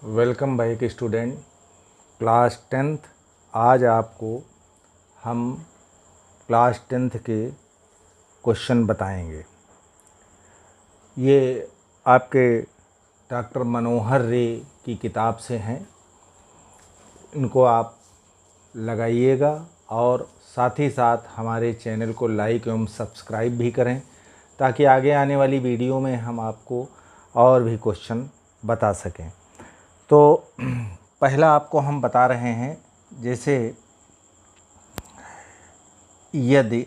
Welcome back student class 10th। आज आपको हम क्लास 10th के क्वेश्चन बताएंगे। ये आपके डॉक्टर मनोहर रे की किताब से हैं। इनको आप लगाइएगा और साथ ही साथ हमारे चैनल को लाइक एवं सब्सक्राइब भी करें ताकि आगे आने वाली वीडियो में हम आपको और भी क्वेश्चन बता सकें। तो पहला आपको हम बता रहे हैं, जैसे यदि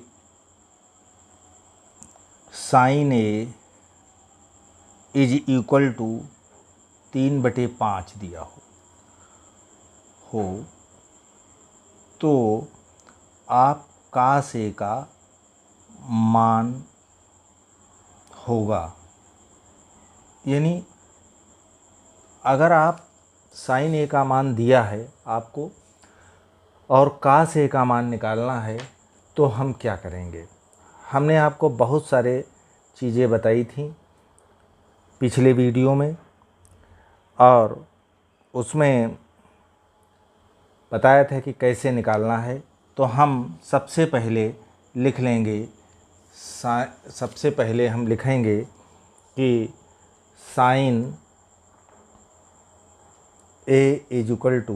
sine A is equal to 3/5 दिया हो तो आप कास ए का मान होगा। यानी अगर आप साइन ए का मान दिया है आपको और कास ए का मान निकालना है तो हम क्या करेंगे। हमने आपको बहुत सारे चीज़ें बताई थी पिछले वीडियो में और उसमें बताया था कि कैसे निकालना है। तो हम सबसे पहले लिख लेंगे, सबसे पहले हम लिखेंगे कि sine A is equal to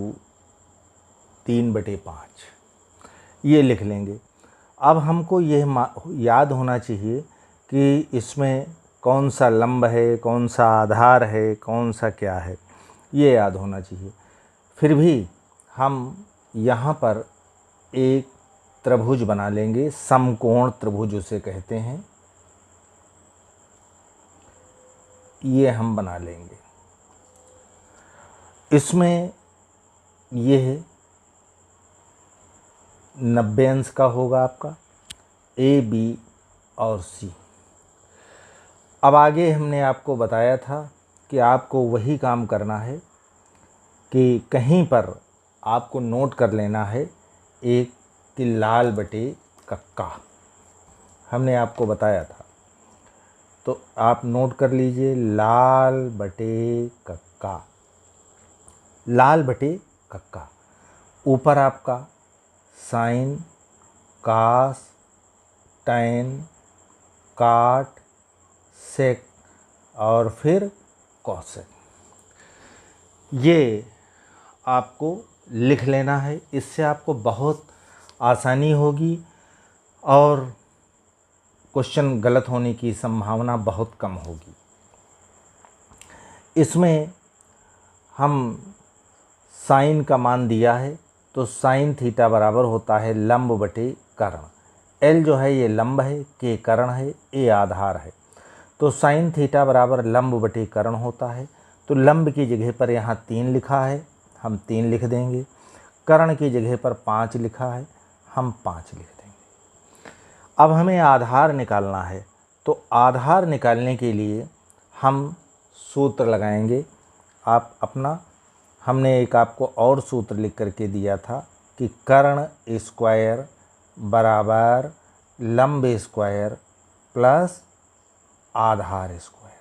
3/5 ये लिख लेंगे। अब हमको ये याद होना चाहिए कि इसमें कौन सा लंब है, कौन सा आधार है, कौन सा क्या है, ये याद होना चाहिए। फिर भी हम यहाँ पर एक त्रिभुज बना लेंगे, समकोण त्रिभुज उसे कहते हैं, ये हम बना लेंगे। इसमें यह 90 अंश का होगा आपका ए, बी और सी। अब आगे हमने आपको बताया था कि आपको वही काम करना है कि कहीं पर आपको नोट कर लेना है एक कि लाल बटे कक्का, हमने आपको बताया था। तो आप नोट कर लीजिए, लाल बटे कक्का, लाल बटे कक्का। ऊपर आपका साइन, कास, टैन, काट, सेक और फिर कॉसेक, ये आपको लिख लेना है। इससे आपको बहुत आसानी होगी और क्वेश्चन गलत होने की संभावना बहुत कम होगी। इसमें हम साइन का मान दिया है तो साइन थीटा बराबर होता है लंब बटे कर्ण। एल जो है ये लंब है, के कर्ण है, ए आधार है। तो साइन थीटा बराबर लंब बटे कर्ण होता है। तो लंब की जगह पर यहाँ 3 लिखा है, हम 3 लिख देंगे। कर्ण की जगह पर 5 लिखा है, हम 5 लिख देंगे। अब हमें आधार निकालना है, तो आधार निकालने के लिए हम सूत्र लगाएंगे। आप अपना, हमने एक आपको और सूत्र लिख करके दिया था कि कर्ण स्क्वायर बराबर लंब स्क्वायर प्लस आधार स्क्वायर।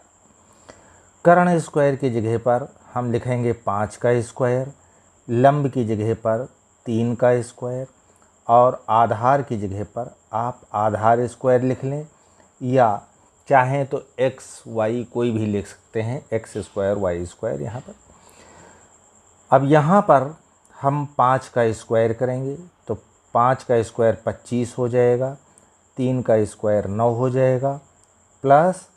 कर्ण स्क्वायर की जगह पर हम लिखेंगे 5 का स्क्वायर, लंब की जगह पर 3 का स्क्वायर और आधार की जगह पर आप आधार स्क्वायर लिख लें, या चाहें तो एक्स वाई कोई भी लिख सकते हैं, एक्स स्क्वायर वाई स्क्वायर यहाँ पर। अब यहाँ पर हम 5 का स्क्वायर करेंगे तो 5 का स्क्वायर 25 हो जाएगा, 3 का स्क्वायर 9 हो जाएगा प्लस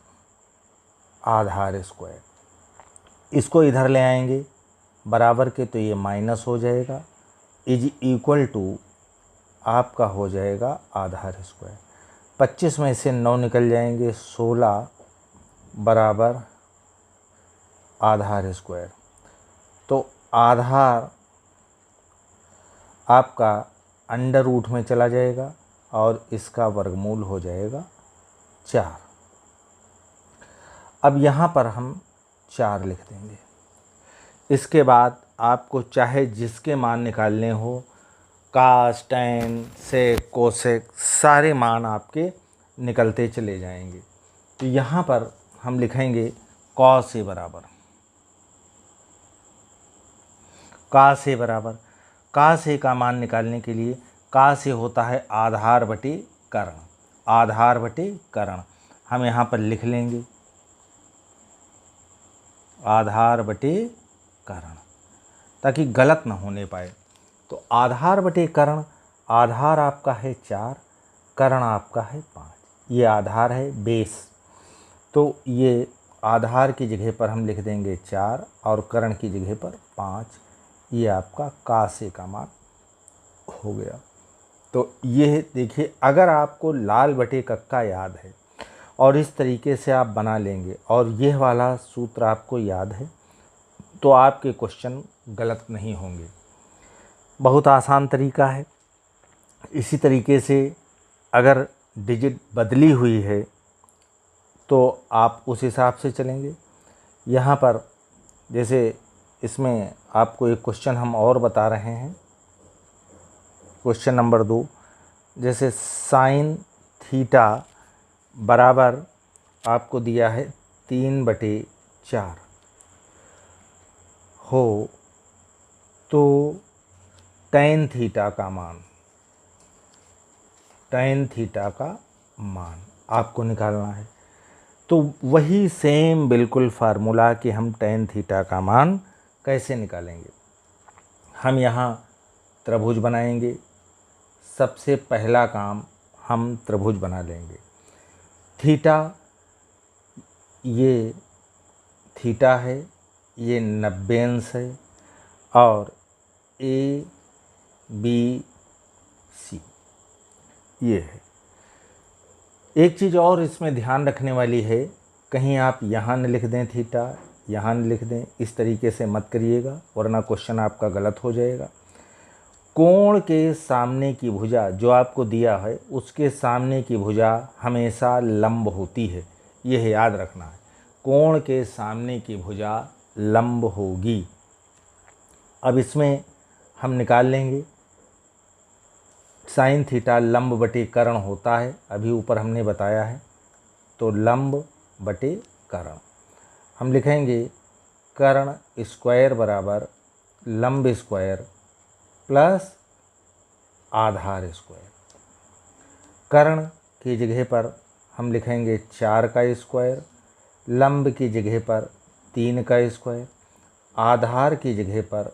आधार स्क्वायर। इसको इधर ले आएंगे बराबर के, तो ये माइनस हो जाएगा, इज इक्वल टू आपका हो जाएगा आधार स्क्वायर। 25 में से 9 निकल जाएंगे, 16 बराबर आधार स्क्वायर। तो आधार आपका अंडर रूट में चला जाएगा और इसका वर्गमूल हो जाएगा 4। अब यहाँ पर हम 4 लिख देंगे। इसके बाद आपको चाहे जिसके मान निकालने हो, कास, टैन, सेक, कोसेक, सारे मान आपके निकलते चले जाएंगे। तो यहाँ पर हम लिखेंगे कॉस ए बराबर का से बराबर, का से का मान निकालने के लिए का से होता है आधार बटे कर्ण, आधार बटे कर्ण हम यहाँ पर लिख लेंगे आधार बटे कर्ण, ताकि गलत ना होने पाए। तो आधार बटे कर्ण, आधार आपका है 4, कर्ण आपका है 5, ये आधार है बेस। तो ये आधार की जगह पर हम लिख देंगे 4 और कर्ण की जगह पर 5, ये आपका का से का मान हो गया। तो ये देखिए, अगर आपको लाल बटे कक्का याद है और इस तरीके से आप बना लेंगे और यह वाला सूत्र आपको याद है, तो आपके क्वेश्चन गलत नहीं होंगे। बहुत आसान तरीका है। इसी तरीके से अगर डिजिट बदली हुई है तो आप उस हिसाब से चलेंगे। यहाँ पर जैसे इसमें आपको एक क्वेश्चन हम और बता रहे हैं, क्वेश्चन नंबर 2, जैसे साइन थीटा बराबर आपको दिया है 3/4 हो तो tan थीटा का मान, tan थीटा का मान आपको निकालना है। तो वही सेम बिल्कुल फार्मूला कि हम tan थीटा का मान कैसे निकालेंगे। हम यहाँ त्रिभुज बनाएंगे। सबसे पहला काम हम त्रिभुज बना लेंगे। थीटा, ये थीटा है, ये 90 अंश है और ए बी सी ये है। एक चीज़ और इसमें ध्यान रखने वाली है, कहीं आप यहाँ न लिख दें थीटा, यहाँ न लिख दें, इस तरीके से मत करिएगा वरना क्वेश्चन आपका गलत हो जाएगा। कोण के सामने की भुजा जो आपको दिया है उसके सामने की भुजा हमेशा लंब होती है, यह याद रखना है। कोण के सामने की भुजा लंब होगी। अब इसमें हम निकाल लेंगे साइन थीटा लंब बटे कर्ण होता है, अभी ऊपर हमने बताया है। तो लंब बटे कर्ण हम लिखेंगे कर्ण स्क्वायर बराबर लंब स्क्वायर प्लस आधार स्क्वायर। कर्ण की जगह पर हम लिखेंगे 4 का स्क्वायर, लंब की जगह पर 3 का स्क्वायर, आधार की जगह पर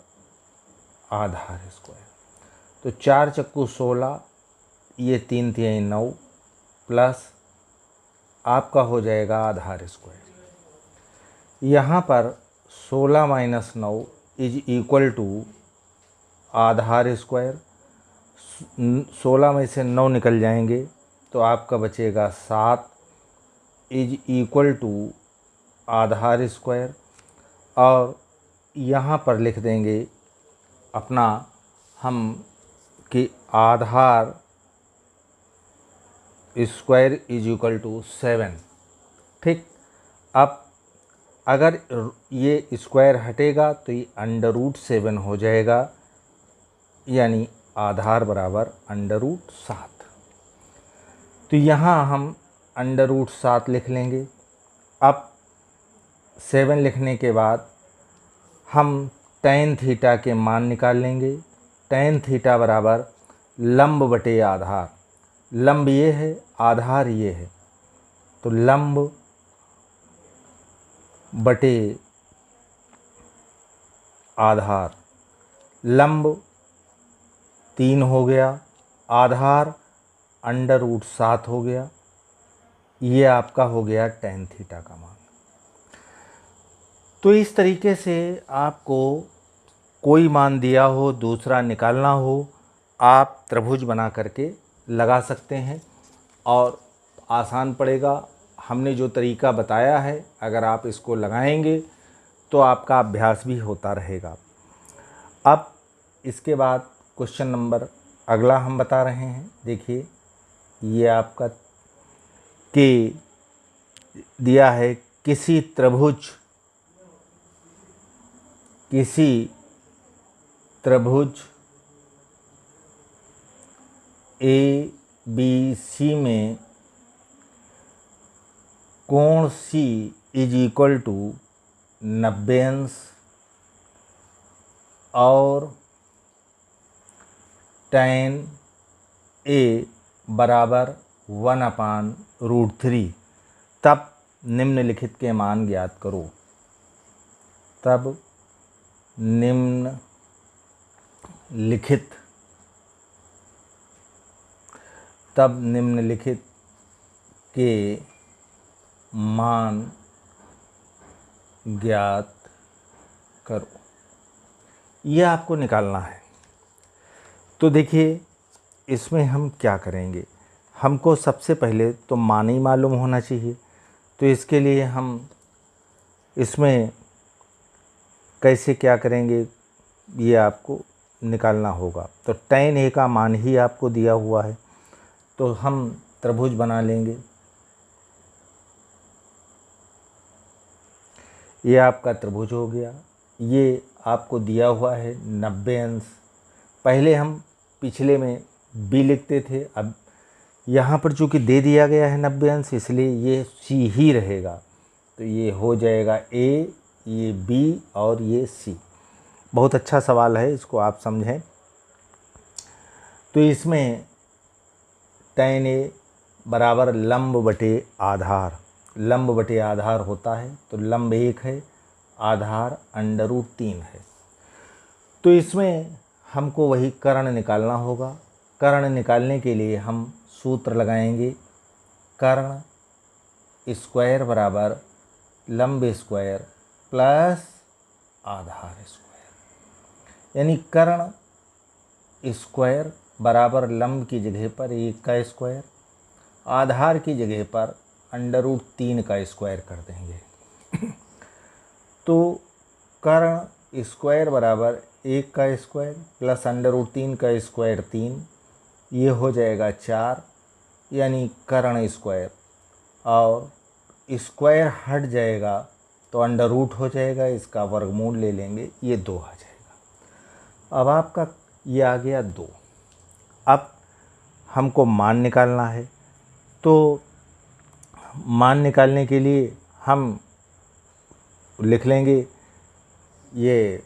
आधार स्क्वायर। तो 4 चक्कू 16, ये 3 तिहाई 9 प्लस आपका हो जाएगा आधार स्क्वायर। यहाँ पर 16 माइनस 9 इज इक्वल टू आधार स्क्वायर। 16 में से 9 निकल जाएंगे तो आपका बचेगा 7 इज इक्वल टू आधार स्क्वायर। और यहाँ पर लिख देंगे अपना हम कि आधार स्क्वायर इज इक्वल टू 7। ठीक, अब अगर ये स्क्वायर हटेगा तो ये √7 हो जाएगा, यानी आधार बराबर √7। तो यहाँ हम √7 लिख लेंगे। अब 7 लिखने के बाद हम tan थीटा के मान निकाल लेंगे। tan थीटा बराबर लंब बटे आधार, लंब ये है, आधार ये है, तो लंब बटे आधार, लंब 3 हो गया, आधार √7 हो गया, ये आपका हो गया tan थीटा का मान। तो इस तरीके से आपको कोई मान दिया हो, दूसरा निकालना हो, आप त्रिभुज बना करके लगा सकते हैं और आसान पड़ेगा। हमने जो तरीका बताया है अगर आप इसको लगाएंगे तो आपका अभ्यास भी होता रहेगा। अब इसके बाद क्वेश्चन नंबर अगला हम बता रहे हैं। देखिए, ये आपका के दिया है किसी त्रिभुज ए बी सी में कोण सी इज इक्वल टू 90 अंश और tan A बराबर 1/√3, तब निम्नलिखित के मान ज्ञात करो। तब निम्नलिखित के मान ज्ञात करो। यह आपको निकालना है। तो देखिए इसमें हम क्या करेंगे, हमको सबसे पहले तो मान ही मालूम होना चाहिए। तो इसके लिए हम इसमें कैसे क्या करेंगे ये आपको निकालना होगा। तो tan A का मान ही आपको दिया हुआ है, तो हम त्रिभुज बना लेंगे। ये आपका त्रिभुज हो गया। ये आपको दिया हुआ है 90 अंश। पहले हम पिछले में B लिखते थे, अब यहाँ पर चूँकि दे दिया गया है 90 अंश, इसलिए ये C ही रहेगा। तो ये हो जाएगा A, ये B और ये C। बहुत अच्छा सवाल है, इसको आप समझें। तो इसमें tan A बराबर लंब बटे आधार, लंब बटे आधार होता है। तो लंब 1 है, आधार √3 है। तो इसमें हमको वही कर्ण निकालना होगा। कर्ण निकालने के लिए हम सूत्र लगाएंगे, कर्ण स्क्वायर बराबर लंब स्क्वायर प्लस आधार स्क्वायर, यानी कर्ण स्क्वायर बराबर लंब की जगह पर 1 का स्क्वायर, आधार की जगह पर √3 का स्क्वायर कर देंगे। तो कर्ण स्क्वायर बराबर 1 का स्क्वायर प्लस √3 का स्क्वायर 3, ये हो जाएगा 4, यानी कर्ण स्क्वायर, और स्क्वायर हट जाएगा तो √ हो जाएगा, इसका वर्गमूल ले लेंगे, ये 2 आ जाएगा। अब आपका ये आ गया 2। अब हमको मान निकालना है। तो मान निकालने के लिए हम लिख लेंगे, ये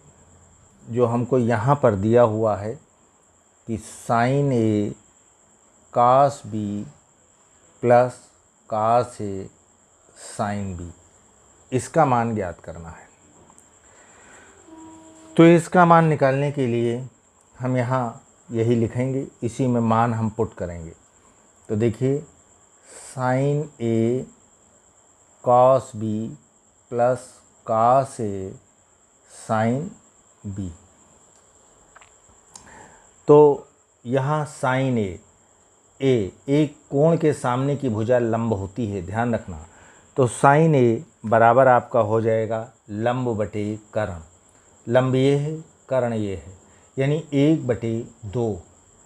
जो हमको यहाँ पर दिया हुआ है कि sin A cos B plus cos A sin B, इसका मान ज्ञात करना है। तो इसका मान निकालने के लिए हम यहाँ यही लिखेंगे, इसी में मान हम पुट करेंगे। तो देखिए sin A cos B plus cos A sin B। तो यहाँ sin A एक कोण के सामने की भुजा लंब होती है, ध्यान रखना। तो sin A बराबर आपका हो जाएगा लंब बटे कर्ण। लंब ये है, कर्ण ये है, यानी 1/2।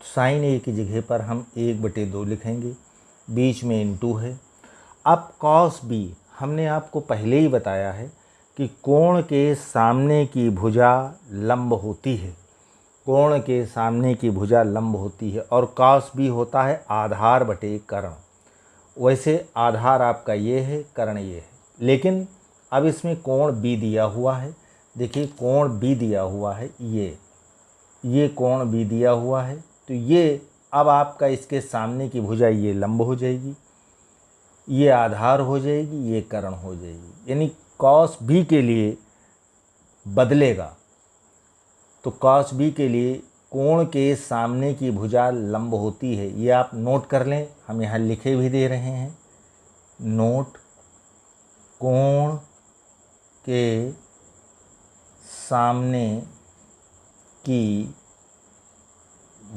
sin A की जगह पर हम 1/2 लिखेंगे, बीच में इनटू है। अब cos B हमने आपको पहले ही बताया है कि कोण के सामने की भुजा लंब होती है, कोण के सामने की भुजा लंब होती है, और cos B होता है आधार बटे कर्ण। वैसे आधार आपका ये है, कर्ण ये है, लेकिन अब इसमें कोण B दिया हुआ है। देखिए कोण B दिया हुआ है, ये कोण B दिया हुआ है। तो ये अब आपका इसके सामने की भुजा ये लंब हो जाएगी, ये आधार हो जाएगी, ये कर्ण हो जाएगी, यानी cos B के लिए बदलेगा। तो cos B के लिए कोण के सामने की भुजा लंब होती है, ये आप नोट कर लें, हम यहाँ लिखे भी दे रहे हैं। नोट, कोण के सामने की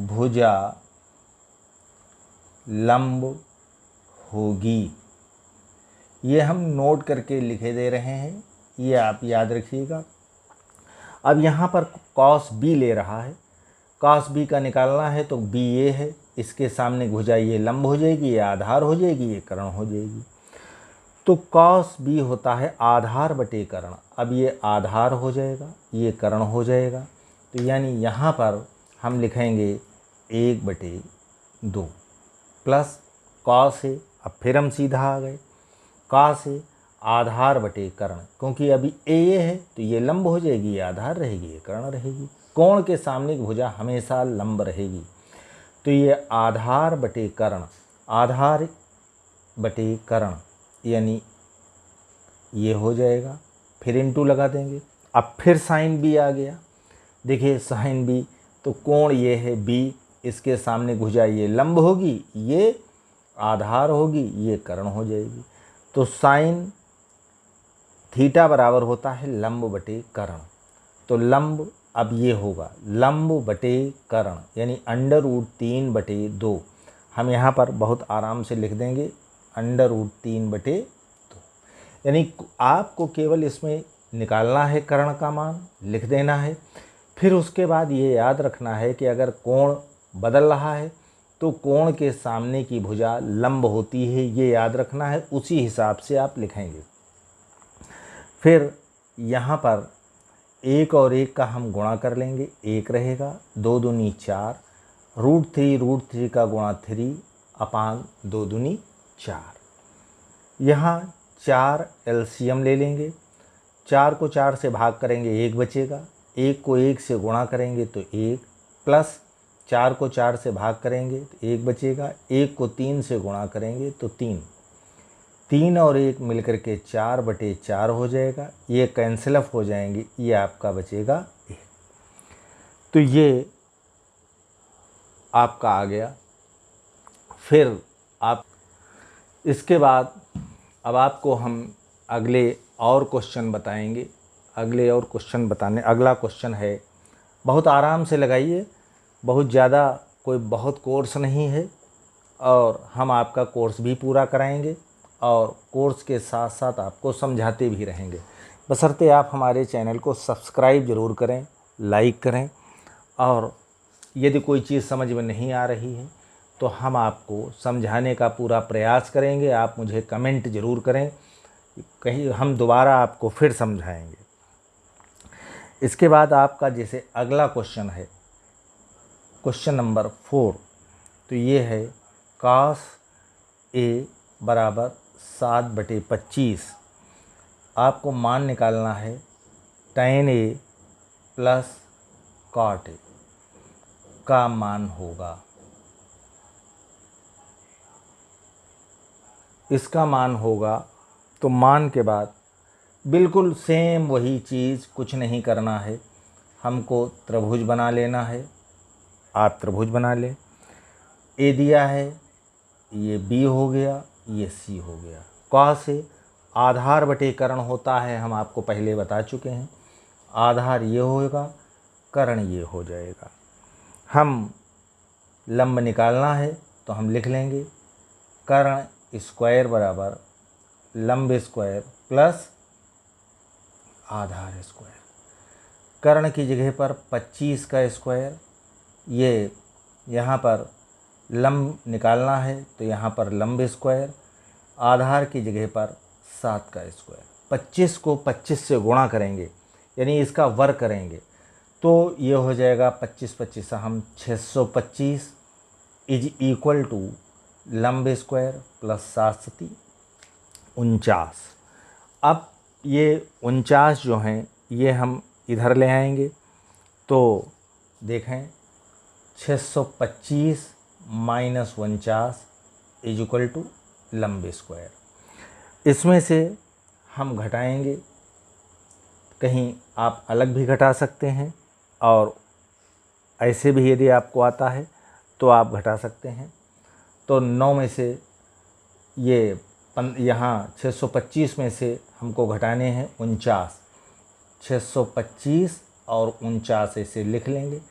भुजा लंब होगी, ये हम नोट करके लिखे दे रहे हैं, ये आप याद रखिएगा। अब यहाँ पर cos B ले रहा है, cos B का निकालना है, तो B ये है, इसके सामने भुजा ये लंब हो जाएगी, ये आधार हो जाएगी, ये कर्ण हो जाएगी। तो cos B होता है आधार बटे कर्ण। अब ये आधार हो जाएगा, ये कर्ण हो जाएगा। तो यानी यहाँ पर हम लिखेंगे 1/2 प्लस cos A। अब फिर हम सीधा आ गए, cos A आधार बटे कर्ण, क्योंकि अभी ये है तो ये लंब हो जाएगी, ये आधार रहेगी, ये कर्ण रहेगी। कोण के सामने की भुजा हमेशा लंब रहेगी, तो ये आधार बटे कर्ण, आधार बटे कर्ण यानी ये हो जाएगा। फिर इंटू लगा देंगे। अब फिर साइन बी आ गया। देखिए साइन बी, तो कोण ये है बी, इसके सामने भुजा ये लंब होगी, ये आधार होगी, ये कर्ण हो जाएगी। तो साइन थीटा बराबर होता है लंब बटे कर्ण। तो लंब अब ये होगा लंब बटे कर्ण यानी √3/2। हम यहाँ पर बहुत आराम से लिख देंगे √3/2। यानी आपको केवल इसमें निकालना है कर्ण का मान, लिख देना है। फिर उसके बाद ये याद रखना है कि अगर कोण बदल रहा है तो कोण के सामने की भुजा लंब होती है, ये याद रखना है, उसी हिसाब से आप लिखेंगे। फिर यहाँ पर 1 और 1 का हम गुणा कर लेंगे, 1 रहेगा, 2 दूनी 4, √3 का गुणा 3/2 दूनी 4। यहाँ 4 एलसीएम ले लेंगे, 4 को 4 से भाग करेंगे 1 बचेगा, 1 को 1 से गुणा करेंगे तो 1, प्लस 4 को 4 से भाग करेंगे तो 1 बचेगा, 1 को 3 से गुणा करेंगे तो 3, 3 और 1 मिलकर के 4/4 हो जाएगा। ये कैंसिल ऑफ हो जाएंगे, ये आपका बचेगा 1। तो ये आपका आ गया। फिर आप इसके बाद अब आपको हम अगले और क्वेश्चन बताएंगे। अगला क्वेश्चन है, बहुत आराम से लगाइए, बहुत ज़्यादा कोई बहुत कोर्स नहीं है, और हम आपका कोर्स भी पूरा कराएंगे और कोर्स के साथ साथ आपको समझाते भी रहेंगे, बशर्ते आप हमारे चैनल को सब्सक्राइब ज़रूर करें, लाइक करें। और यदि कोई चीज़ समझ में नहीं आ रही है तो हम आपको समझाने का पूरा प्रयास करेंगे। आप मुझे कमेंट ज़रूर करें, कहीं हम दोबारा आपको फिर समझाएंगे। इसके बाद आपका जैसे अगला क्वेश्चन है, क्वेश्चन नंबर 4, तो ये है cos A बराबर 7/25। आपको मान निकालना है tan A plus cot A का मान होगा। इसका मान होगा, तो मान के बाद बिल्कुल सेम वही चीज़, कुछ नहीं करना है, हमको त्रिभुज बना लेना है। आप त्रिभुज बना लें। ए दिया है, ये बी हो गया, ये सी हो गया। cos से आधार बटे कर्ण होता है, हम आपको पहले बता चुके हैं। आधार ये होगा, कर्ण ये हो जाएगा। हम लंब निकालना है तो हम लिख लेंगे कर्ण स्क्वायर बराबर लंब स्क्वायर प्लस आधार स्क्वायर। कर्ण की जगह पर 25 का स्क्वायर, ये यहाँ पर लंब निकालना है तो यहाँ पर लंब स्क्वायर, आधार की जगह पर 7 का स्क्वायर। 25 को 25 से गुणा करेंगे यानी इसका वर्ग करेंगे तो ये हो जाएगा 25 हम 625 इज इक्वल टू लंब स्क्वायर प्लस 7 49। अब ये 49 जो हैं ये हम इधर ले आएंगे तो देखें 625 माइनस 49 इज इक्वल टू लंब स्क्वायर। इसमें से हम घटाएंगे, कहीं आप अलग भी घटा सकते हैं और ऐसे भी यदि आपको आता है तो आप घटा सकते हैं। तो 9 में से ये यहाँ 625 में से हमको घटाने हैं 49, 625 और 49 ऐसे लिख लेंगे।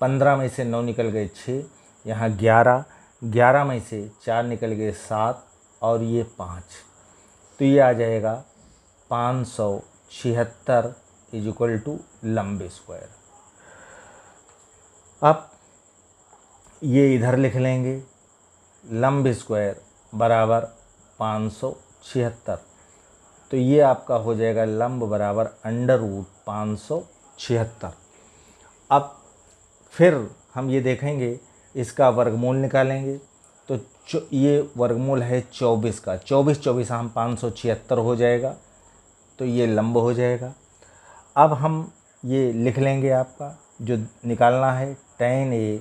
15 में से 9 निकल गए 6, यहाँ 11 में से 4 निकल गए 7 और ये 5, तो ये आ जाएगा 576 इज इक्वल टू लंब स्क्वायर। अब ये इधर लिख लेंगे लंब स्क्वायर बराबर 576, तो ये आपका हो जाएगा लंब बराबर √576। अब फिर हम ये देखेंगे इसका वर्गमूल निकालेंगे तो ये वर्गमूल है 24 का, 24 24 हम 576 हो जाएगा, तो ये लंब हो जाएगा। अब हम ये लिख लेंगे, आपका जो निकालना है tan a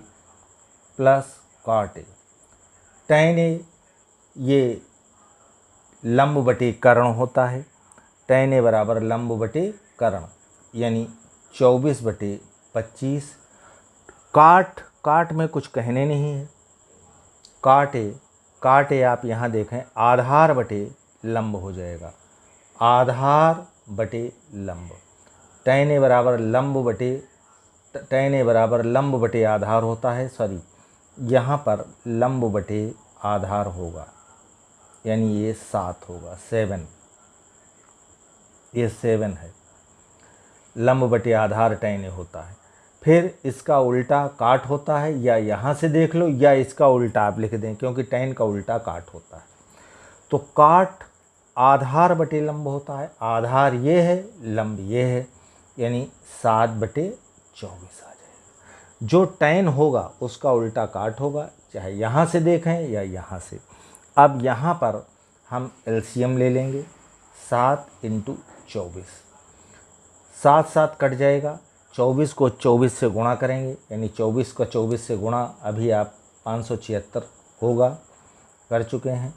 plus cot a। tan a ये लंब बटे कर्ण होता है, tan a बराबर लंब बटे कर्ण, यानी 24 बटे 25। काट में कुछ कहने नहीं है, काट ए आप यहाँ देखें आधार बटे लंब हो जाएगा, आधार बटे लंब। tan a बराबर लंब बटे आधार होता है, सॉरी यहाँ पर लंब बटे आधार होगा, यानी ये 7 होगा, 7, ये 7 है, लंब बटे आधार tan a होता है। फिर इसका उल्टा काट होता है, या यहाँ से देख लो या इसका उल्टा आप लिख दें, क्योंकि tan का उल्टा काट होता है। तो काट आधार बटे लंब होता है, आधार ये है, लंब ये है, यानी 7 बटे 24 आ जाएगा। जो tan होगा उसका उल्टा काट होगा, चाहे यहाँ से देखें या यहाँ से। अब यहाँ पर हम एलसीएम ले लेंगे, 7 × 24, 7 7 कट जाएगा, 24 को 24 से गुणा करेंगे, यानी 24 का 24 से गुणा अभी आप 576 होगा, कर चुके हैं।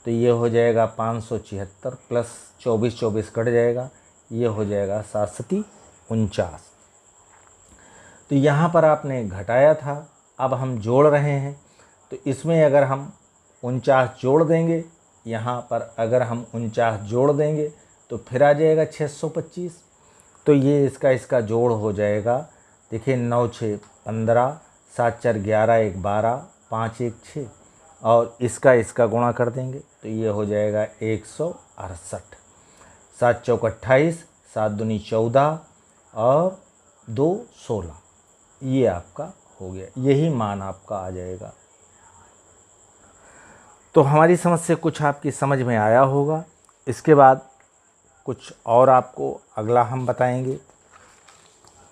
तो ये हो जाएगा 576 प्लस 24 24 कट जाएगा, ये हो जाएगा 7 7 49। तो यहाँ पर आपने घटाया था, अब हम जोड़ रहे हैं, तो इसमें अगर हम 49 जोड़ देंगे, यहाँ पर अगर हम 49 जोड़ देंगे तो फिर आ जाएगा 625। तो ये इसका जोड़ हो जाएगा, देखिए 9 6 15, 7 4 11, 1 12, 5 1 6, और इसका गुणा कर देंगे तो ये हो जाएगा 168। 7 चौक 28, 7 दूनी 14 और 2 16, ये आपका हो गया, यही मान आपका आ जाएगा। तो हमारी समझ से कुछ आपकी समझ में आया होगा। इसके बाद कुछ और आपको अगला हम बताएंगे।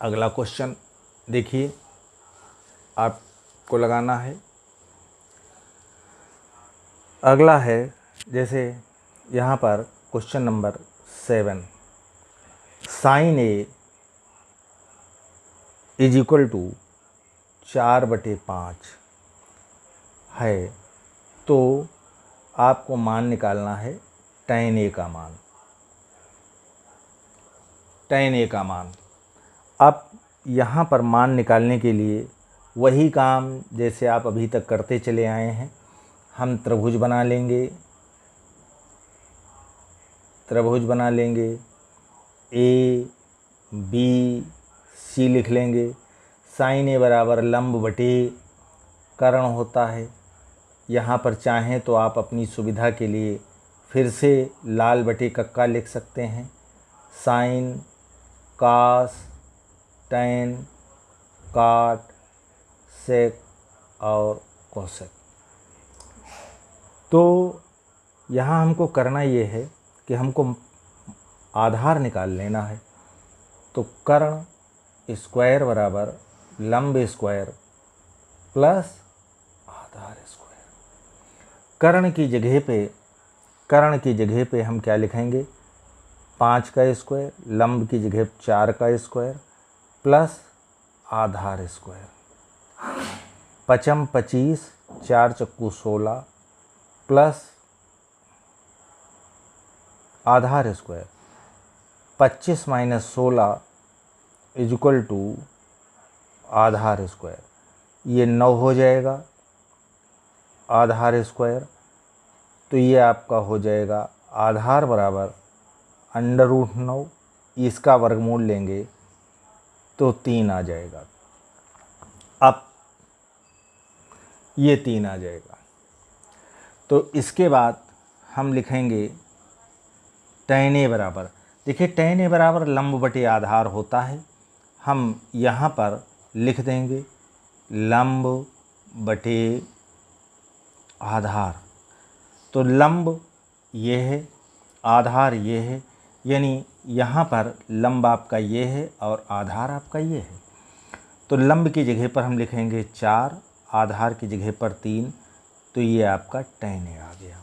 अगला क्वेश्चन देखिए, आपको लगाना है, अगला है जैसे यहाँ पर क्वेश्चन नंबर 7, sin a = 4/5 है, तो आपको मान निकालना है tan a का मान, tan a का मान। अब यहाँ पर मान निकालने के लिए वही काम जैसे आप अभी तक करते चले आए हैं, हम त्रिभुज बना लेंगे, ए बी सी लिख लेंगे। sin a बराबर लंब बटे कर्ण होता है। यहाँ पर चाहें तो आप अपनी सुविधा के लिए फिर से लाल बटे कक्का लिख सकते हैं, साइन कास tan काट सेक और कोसेक। तो यहाँ हमको करना ये है कि हमको आधार निकाल लेना है। तो कर्ण स्क्वायर बराबर लंब स्क्वायर प्लस आधार स्क्वायर। कर्ण की जगह पे हम क्या लिखेंगे, 5 का स्क्वायर, लंब की जगह 4 का स्क्वायर प्लस आधार स्क्वायर। 5 25, 4 चक्कू 16 प्लस आधार स्क्वायर। 25 - 16 = आधार स्क्वायर, ये 9 हो जाएगा आधार स्क्वायर। तो ये आपका हो जाएगा आधार बराबर √9, इसका वर्गमूल लेंगे तो 3 आ जाएगा। अब ये 3 आ जाएगा, तो इसके बाद हम लिखेंगे tan a बराबर, देखिए tan a बराबर लंब बटे आधार होता है। हम यहाँ पर लिख देंगे लंब बटे आधार। तो लंब ये है, आधार ये है, यानी यहाँ पर लंब आपका ये है और आधार आपका ये है। तो लंब की जगह पर हम लिखेंगे 4, आधार की जगह पर 3। तो ये आपका tan A आ गया।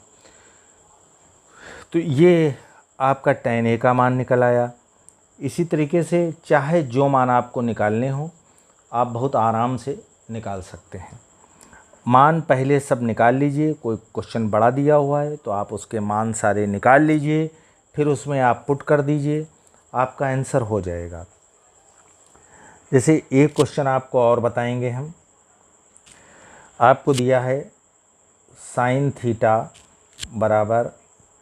तो ये आपका tan A का मान निकल आया। इसी तरीके से चाहे जो मान आपको निकालने हो आप बहुत आराम से निकाल सकते हैं। मान पहले सब निकाल लीजिए, कोई क्वेश्चन बड़ा दिया हुआ है तो आप उसके मान सारे निकाल लीजिए, फिर उसमें आप पुट कर दीजिए, आपका आंसर हो जाएगा। जैसे एक क्वेश्चन आपको और बताएंगे हम, आपको दिया है sin थीटा बराबर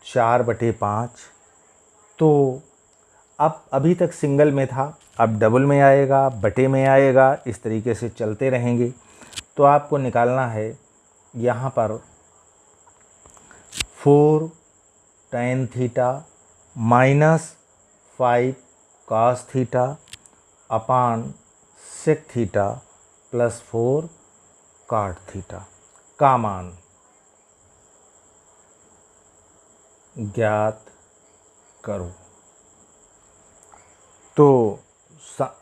4/5। तो अब अभी तक सिंगल में था, अब डबल में आएगा, बटे में आएगा, इस तरीके से चलते रहेंगे। तो आपको निकालना है यहाँ पर 4 tan theta minus 5 cos theta upon sec theta plus 4 cot theta का मान ज्ञात करो। तो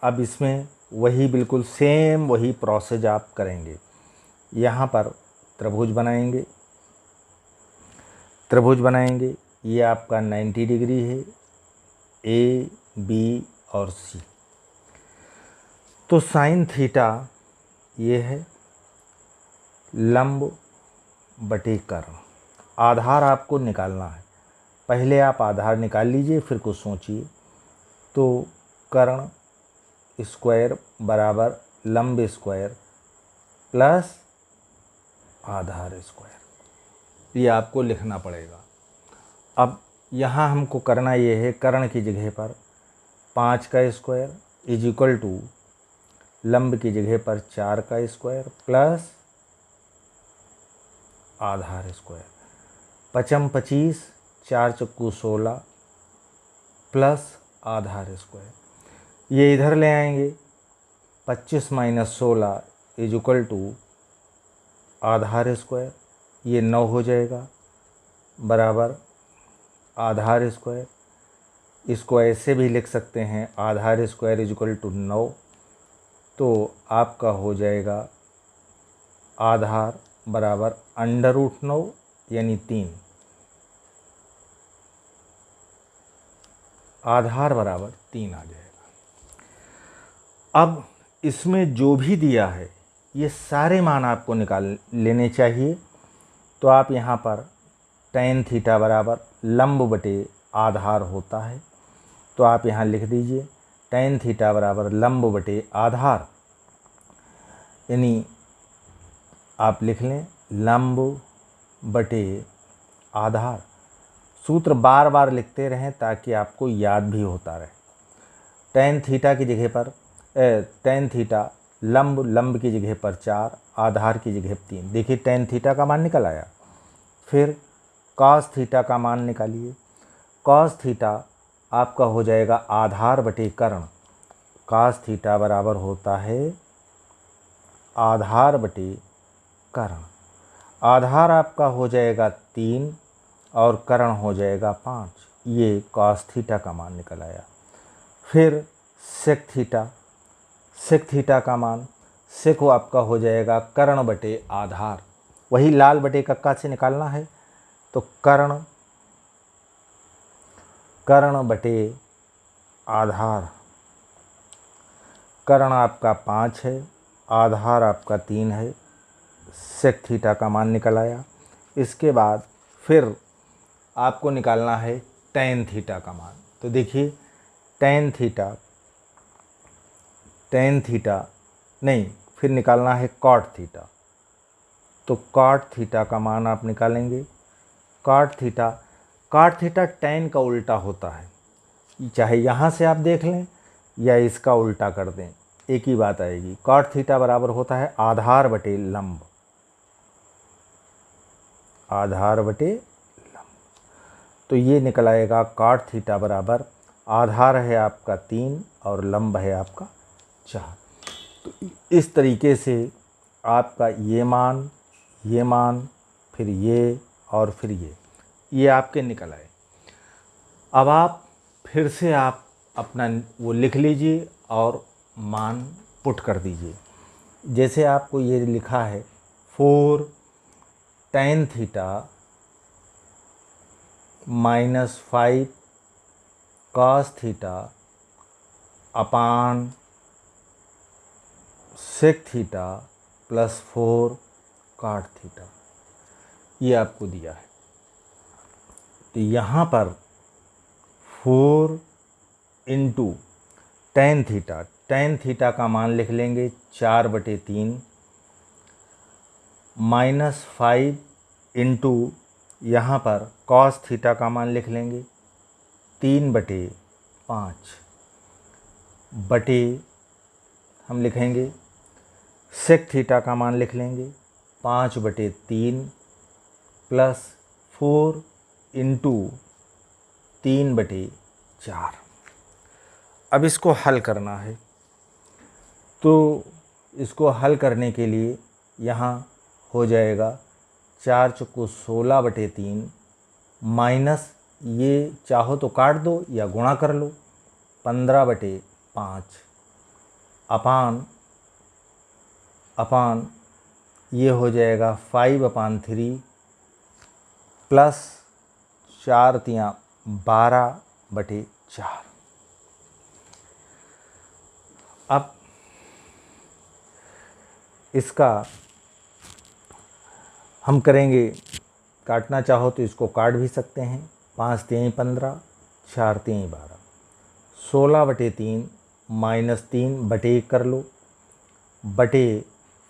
अब इसमें वही बिल्कुल सेम वही प्रोसेस आप करेंगे। यहाँ पर त्रिभुज बनाएंगे, ये आपका 90 डिग्री है, ए बी और सी। तो sin थीटा ये है लंब बटे कर्ण। आधार आपको निकालना है, पहले आप आधार निकाल लीजिए फिर कुछ सोचिए। तो कर्ण स्क्वायर बराबर लंब स्क्वायर प्लस आधार स्क्वायर, ये आपको लिखना पड़ेगा। अब यहाँ हमको करना ये है, कर्ण की जगह पर 5 का स्क्वायर इज इक्वल टू लंब की जगह पर 4 का स्क्वायर प्लस आधार स्क्वायर। 5 25, 4 चक्कू 16 प्लस आधार स्क्वायर। ये इधर ले आएंगे, 25 माइनस 16 इज इक्वल टू आधार स्क्वायर, ये 9 हो जाएगा बराबर आधार स्क्वायर। इसको ऐसे भी लिख सकते हैं, आधार स्क्वायर इज इक्वल टू 9। तो आपका हो जाएगा आधार बराबर √9 यानी 3, आधार बराबर 3 आ जाएगा। अब इसमें जो भी दिया है ये सारे मान आपको निकाल लेने चाहिए। तो आप यहाँ पर tan थीटा बराबर लंब बटे आधार होता है, तो आप यहाँ लिख दीजिए tan थीटा बराबर लंब बटे आधार, यानी आप लिख लें लंब बटे आधार। सूत्र बार बार लिखते रहें ताकि आपको याद भी होता रहे। tan थीटा की जगह पर tan थीटा लंब की जगह पर 4, आधार की जगह 3। देखिए tan थीटा का मान निकल आया। फिर cos थीटा का मान निकालिए। cos थीटा आपका हो जाएगा आधार बटे कर्ण। cos थीटा बराबर होता है आधार बटे कर्ण। आधार आपका हो जाएगा 3 और कर्ण हो जाएगा 5। ये cos थीटा का मान निकल आया। फिर sec थीटा का मान, sec आपका हो जाएगा कर्ण बटे आधार। वही लाल बटे कक्का से निकालना है, तो कर्ण बटे आधार। कर्ण आपका 5 है, आधार आपका 3 है, sec थीटा का मान निकल आया। इसके बाद फिर आपको निकालना है tan थीटा का मान। तो देखिए tan थीटा नहीं, फिर निकालना है cot थीटा। तो cot थीटा का मान आप निकालेंगे। cot थीटा tan का उल्टा होता है, चाहे यहाँ से आप देख लें या इसका उल्टा कर दें, एक ही बात आएगी। cot थीटा बराबर होता है आधार बटे लंब, आधार बटे लंब। तो ये निकल आएगा cot थीटा बराबर आधार है आपका 3 और लंब है आपका 4। तो इस तरीके से आपका ये मान फिर ये और फिर ये आपके निकल आए। अब आप फिर से आप अपना वो लिख लीजिए और मान पुट कर दीजिए। जैसे आपको ये लिखा है 4 tan theta -5 cos theta upon sec theta +4 cot theta, ये आपको दिया है। तो यहाँ पर 4 इंटू tan थीटा का मान लिख लेंगे 4/3 -5 इंटू यहाँ पर cos थीटा का मान लिख लेंगे 3/5 बटे हम लिखेंगे sec थीटा का मान लिख लेंगे 5/3 प्लस 4 इंटू 3/4। अब इसको हल करना है, तो इसको हल करने के लिए यहाँ हो जाएगा 4 चौको 16/3 माइनस, ये चाहो तो काट दो या गुणा कर लो, 15/5 अपान ये हो जाएगा 5/3 प्लस 4 तियाँ 12/4। अब इसका हम करेंगे, काटना चाहो तो इसको काट भी सकते हैं, 5 तियाँ 15, 4 तियाँ 12, 16/3 -3/1 कर लो, बटे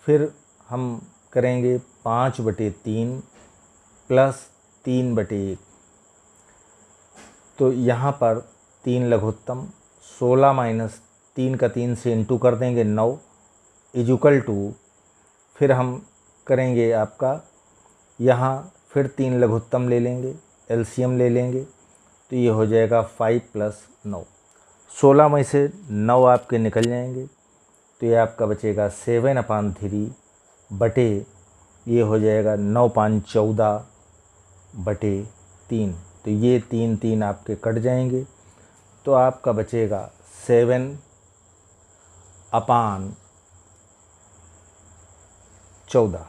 फिर हम करेंगे 5/3 प्लस 3/1। तो यहाँ पर 3 लघुत्तम, 16 माइनस 3 का 3 से इंटू कर देंगे 9 इजुकल टू, फिर हम करेंगे आपका यहाँ फिर 3 लघुत्तम ले लेंगे, एलसीएम ले लेंगे, तो ये हो जाएगा 5 + 9। 16 में से 9 आपके निकल जाएंगे, तो ये आपका बचेगा 7/3 बटे ये हो जाएगा 9 × 5 = 14/3। तो ये 3 आपके कट जाएंगे, तो आपका बचेगा 7/14,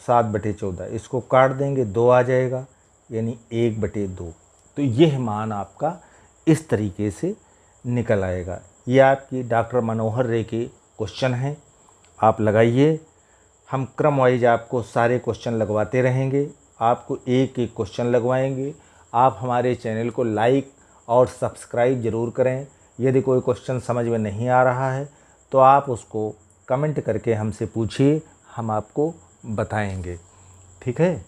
7/14। इसको काट देंगे, 2 आ जाएगा, यानी 1/2। तो यह मान आपका इस तरीके से निकल आएगा। ये आपकी डॉक्टर मनोहर रे के क्वेश्चन हैं, आप लगाइए। हम क्रम वाइज आपको सारे क्वेश्चन लगवाते रहेंगे, आपको एक एक क्वेश्चन लगवाएंगे। आप हमारे चैनल को लाइक और सब्सक्राइब ज़रूर करें। यदि कोई क्वेश्चन समझ में नहीं आ रहा है तो आप उसको कमेंट करके हमसे पूछिए, हम आपको बताएंगे। ठीक है।